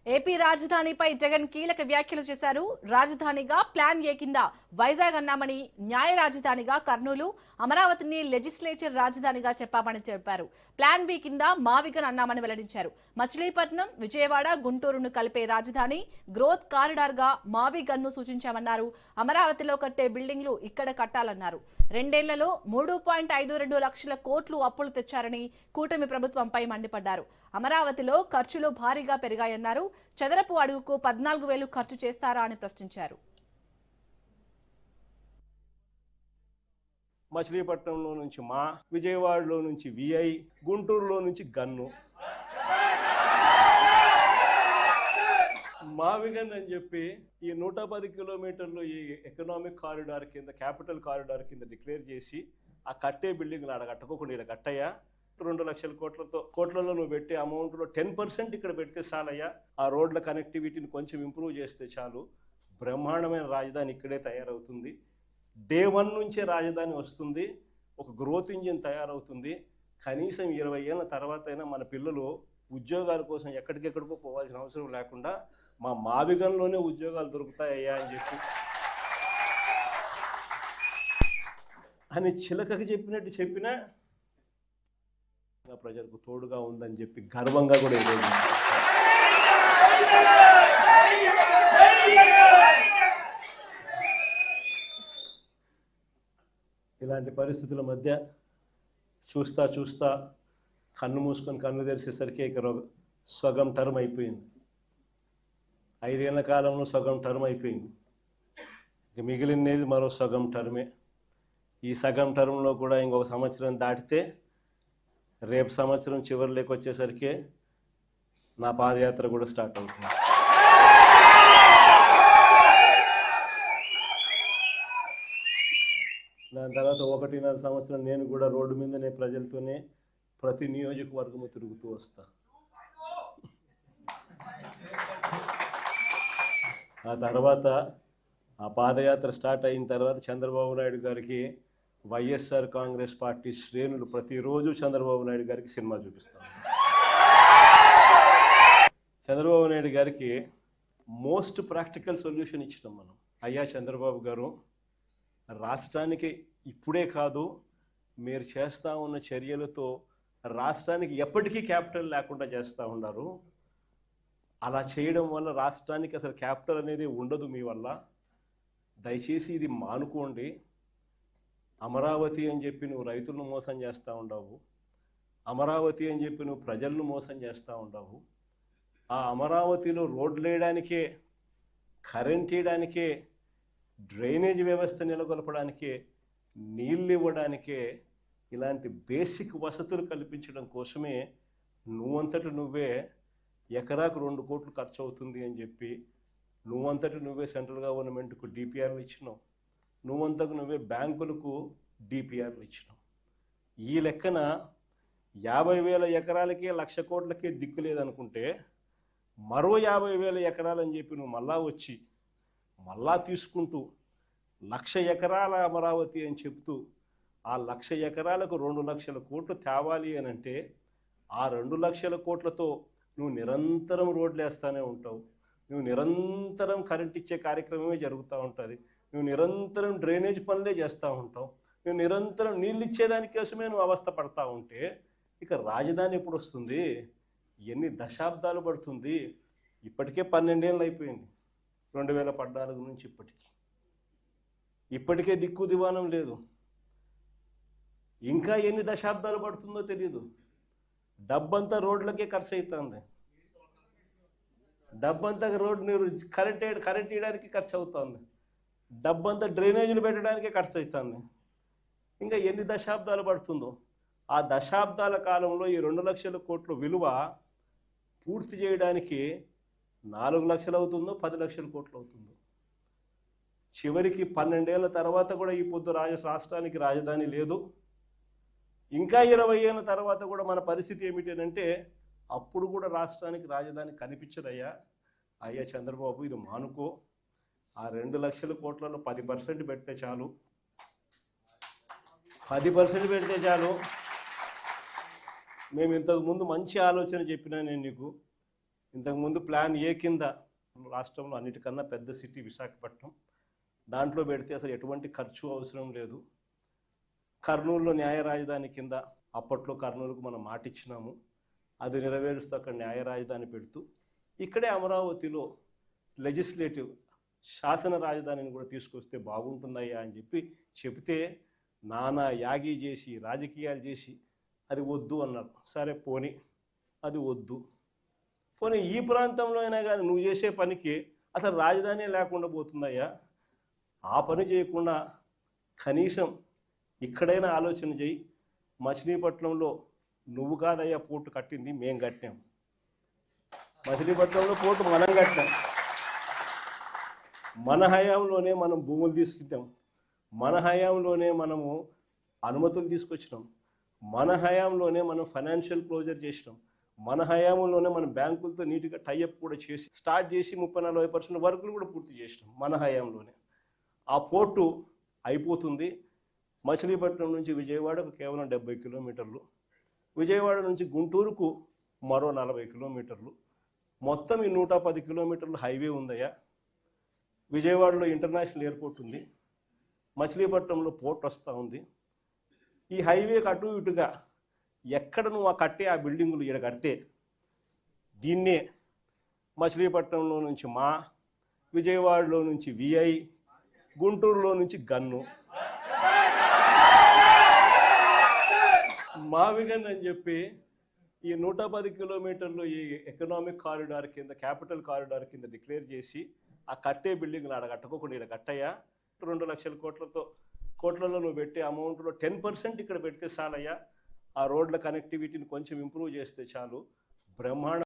AP రాజధానిపై Jagan కీలక వ్యాఖ్యలు చేశారు. రాజధానిగా ప్లాన్ ఏ కింద వైజాగ్ అన్నామని, న్యాయ రాజధానిగా కర్నూలు, అమరావతిని లెజిస్లేచర్ రాజధానిగా చెప్పామని చెప్పారు. ప్లాన్ బి కింద మావిగన్ అన్నామని వెల్లడించారు. మచిలీపట్నం, విజయవాడ, గుంటూరును కలిపే రాజధాని గ్రోత్ కారిడార్ గా మావిగన్ను సూచించామన్నారు. అమరావతిలో కట్టే బిల్డింగ్లు ఇక్కడ కట్టాలన్నారు. 2 ఏళ్లలో 3.52 లక్షల కోట్లు అప్పులు తెచ్చారని కూటమి ప్రభుత్వంపై మండిపడ్డారు. అమరావతిలో ఖర్చులు భారీగా పెరిగాయన్నారు. చదరపు అడుగుకు 14,000 ఖర్చు చేస్తారా అని ప్రశ్నించారు. మచిలీపట్నంలో నుంచి విజయవాడలో నుంచి విఐ, గుంటూరులో నుంచి గన్ను. మావిగన్ అని చెప్పి ఈ 110 కిలోమీటర్లు ఈ ఎకనామిక్ కారిడార్ కింద, క్యాపిటల్ కారిడార్ కింద డిక్లేర్ చేసి ఆ కట్టే బిల్డింగ్లు ఆడ కట్టుకోకుండా ఇక్కడ కట్టయ్యా. 2 లక్షల కోట్లలో నువ్వు పెట్టే అమౌంట్లో 10% ఇక్కడ పెడితే చాలయ్యా. ఆ రోడ్ల కనెక్టివిటీని కొంచెం ఇంప్రూవ్ చేస్తే చాలు. బ్రహ్మాండమైన రాజధాని ఇక్కడే తయారవుతుంది. డే 1 నుంచే రాజధాని వస్తుంది. ఒక గ్రోత్ ఇంజిన్ తయారవుతుంది. కనీసం 20 ఏళ్ళ తర్వాత అయినా మన పిల్లలు ఉద్యోగాల కోసం ఎక్కడికెక్కడికో పోవాల్సిన అవసరం లేకుండా మా మావిగన్లోనే ఉద్యోగాలు దొరుకుతాయ్యా అని చెప్పి అని చిలకకి చెప్పినట్టు చెప్పినా ప్రజలకు తోడుగా ఉందని చెప్పి గర్వంగా కూడా ఈరోజు ఇలాంటి పరిస్థితుల మధ్య చూస్తా కన్ను మూసుకొని కన్ను తెరిసేసరికి ఇక సగం టర్మ్ అయిపోయింది. 5 ఏళ్ల కాలంలో సగం టర్మ్ అయిపోయింది. ఇక మిగిలినది మరో సగం టర్మే. ఈ సగం టర్మ్లో కూడా ఇంకొక సంవత్సరం దాటితే రేపు సంవత్సరం చివరిలోకి వచ్చేసరికి నా పాదయాత్ర కూడా స్టార్ట్ అవుతుంది. దాని తర్వాత 1.5 సంవత్సరం నేను కూడా రోడ్డు మీదనే ప్రజలతోనే ప్రతి నియోజకవర్గము తిరుగుతూ వస్తా. ఆ తర్వాత ఆ పాదయాత్ర స్టార్ట్ అయిన తర్వాత చంద్రబాబు నాయుడు గారికి వైఎస్ఆర్ కాంగ్రెస్ పార్టీ శ్రేణులు ప్రతిరోజు చంద్రబాబు నాయుడు గారికి సినిమా చూపిస్తాం. చంద్రబాబు నాయుడు గారికి మోస్ట్ ప్రాక్టికల్ సొల్యూషన్ ఇచ్చినాం మనం. అయ్యా చంద్రబాబు గారు, రాష్ట్రానికి ఇప్పుడే కాదు, మీరు చేస్తూ ఉన్న చర్యలతో రాష్ట్రానికి ఎప్పటికీ క్యాపిటల్ లేకుండా చేస్తూ ఉన్నారు. అలా చేయడం వల్ల రాష్ట్రానికి అసలు క్యాపిటల్ అనేది ఉండదు మీ వల్ల. దయచేసి ఇది మానుకోండి. అమరావతి అని చెప్పి నువ్వు రైతులను మోసం చేస్తూ ఉండవు. అమరావతి అని చెప్పి నువ్వు ప్రజలను మోసం చేస్తూ ఉండవు. ఆ అమరావతిలో రోడ్లు వేయడానికే, కరెంట్ వేయడానికే, డ్రైనేజ్ వ్యవస్థ నెలకొల్పడానికే, నీళ్ళు ఇవ్వడానికే, ఇలాంటి బేసిక్ వసతులు కల్పించడం కోసమే నువ్వంతటి నువ్వే ఎకరాకు 2 కోట్లు ఖర్చు అవుతుంది అని చెప్పి నువ్వంతటి నువ్వే సెంట్రల్ గవర్నమెంట్కు డిపిఆర్లు ఇచ్చినావు. నువ్వంతకు నువ్వే బ్యాంకులకు డిపిఆర్లు ఇచ్చినావు. ఈ లెక్కన 50,000 ఎకరాలకే 1,00,000 కోట్లకే దిక్కు లేదనుకుంటే మరో 50,000 ఎకరాలని చెప్పి నువ్వు మళ్ళా వచ్చి మళ్ళా తీసుకుంటూ 1,00,000 ఎకరాల అమరావతి అని చెప్తూ ఆ 1,00,000 ఎకరాలకు 2 లక్షల కోట్లు తేవాలి అని అంటే ఆ 2 లక్షల కోట్లతో నువ్వు నిరంతరం రోడ్లు వేస్తూనే ఉంటావు. నువ్వు నిరంతరం కరెంట్ ఇచ్చే కార్యక్రమమే జరుగుతూ ఉంటుంది. నువ్వు నిరంతరం డ్రైనేజ్ పనులే చేస్తూ ఉంటావు. నువ్వు నిరంతరం నీళ్ళు ఇచ్చేదాని కోసమే నువ్వు అవస్థ పడతా ఉంటే ఇక రాజధాని ఎప్పుడు వస్తుంది? ఎన్ని దశాబ్దాలు పడుతుంది? ఇప్పటికే 12 ఏళ్ళు అయిపోయింది. 2014 నుంచి ఇప్పటికే దిక్కు దివానం లేదు. ఇంకా ఎన్ని దశాబ్దాలు పడుతుందో తెలియదు. డబ్బంతా రోడ్లకే ఖర్చు అవుతుంది. డబ్బంతా కరెంట్ వేయడానికి ఖర్చు అవుతుంది. డబ్బంతా డ్రైనేజీలు పెట్టడానికే ఖర్చు అవుతుంది. ఇంకా ఎన్ని దశాబ్దాలు పడుతుందో. ఆ దశాబ్దాల కాలంలో ఈ 2 లక్షల కోట్ల విలువ పూర్తి చేయడానికి 4 లక్షలు అవుతుందో 10 లక్షల కోట్లు అవుతుందో. చివరికి 12 ఏళ్ల తర్వాత కూడా ఈ పొద్దు రాష్ట్రానికి రాజధాని లేదు. ఇంకా 20 ఏళ్ళ తర్వాత కూడా మన పరిస్థితి ఏమిటంటే అప్పుడు కూడా రాష్ట్రానికి రాజధాని కనిపించదయ్యా. అయ్యా చంద్రబాబు, ఇది మానుకో. ఆ 2 లక్షల కోట్లలో 10% పెడితే చాలు. 10% పెడితే చాలు. మేము ఇంతకుముందు మంచి ఆలోచన చెప్పినా నేను నీకు. ఇంతకుముందు ప్లాన్ ఏ కింద రాష్ట్రంలో అన్నిటికన్నా పెద్ద సిటీ విశాఖపట్నం, దాంట్లో పెడితే అసలు ఎటువంటి ఖర్చు అవసరం లేదు. కర్నూలులో న్యాయ రాజధాని కింద అప్పట్లో కర్నూలుకు మనం మాటిచ్చినాము, అది నెరవేరుస్తూ అక్కడ న్యాయ రాజధాని పెడుతూ ఇక్కడే అమరావతిలో లెజిస్లేటివ్ శాసన రాజధానిని కూడా తీసుకొస్తే బాగుంటుందయ్యా అని చెప్తే నానా యాగి చేసి రాజకీయాలు చేసి అది వద్దు అన్నారు. సరే పోనీ అది వద్దు, పోనీ ఈ ప్రాంతంలో అయినా కానీ నువ్వు చేసే పనికి అసలు రాజధాని లేకుండా పోతుందయ్యా. ఆ పని చేయకుండా కనీసం ఇక్కడైనా ఆలోచన చేయి. మచిలీపట్నంలో నువ్వు కాదయ్యా పోర్టు కట్టింది, మేం కట్టాం. మచిలీపట్నంలో పోర్టు మనం కట్టాం. మన హయాంలోనే మనం భూములు తీసుకుంటాం, మన హయాంలోనే మనము అనుమతులు తీసుకొచ్చినాం, మన హయాంలోనే మనం ఫైనాన్షియల్ క్లోజర్ చేసినాం, మన హయాంలోనే మనం బ్యాంకులతో నీట్గా టైఅప్ కూడా చేసి స్టార్ట్ చేసి 30-40% వర్కులు కూడా పూర్తి చేసినాం మన హయాంలోనే. ఆ పోర్టు అయిపోతుంది. మచిలీపట్నం నుంచి విజయవాడకు కేవలం 70 కిలోమీటర్లు, విజయవాడ నుంచి గుంటూరుకు మరో 40 కిలోమీటర్లు, మొత్తం ఈ 110 కిలోమీటర్లు హైవే ఉందయ్యా. విజయవాడలో ఇంటర్నేషనల్ ఎయిర్పోర్ట్ ఉంది, మచిలీపట్నంలో పోర్ట్ వస్తూ ఉంది. ఈ హైవేకి అటు ఇటుగా ఎక్కడ నువ్వు కట్టే ఆ బిల్డింగులు ఇక్కడ కడితే దీన్నే మచిలీపట్నంలో నుంచి మా, విజయవాడలో నుంచి విఐ, గుంటూరులో నుంచి గన్ను, మావిగన్ అని చెప్పి ఈ 110 కిలోమీటర్లు ఈ ఎకనామిక్ కారిడార్ కింద, క్యాపిటల్ కారిడార్ కింద డిక్లేర్ చేసి ఆ కట్టే బిల్డింగ్లు ఆడ కట్టుకోకుండా ఇక్కడ కట్టయ్యా. 2 లక్షల కోట్లలో నువ్వు పెట్టే అమౌంట్లో 10% ఇక్కడ పెడితే చాలయ్యా. ఆ రోడ్ల కనెక్టివిటీని కొంచెం ఇంప్రూవ్ చేస్తే చాలు, బ్రహ్మాండ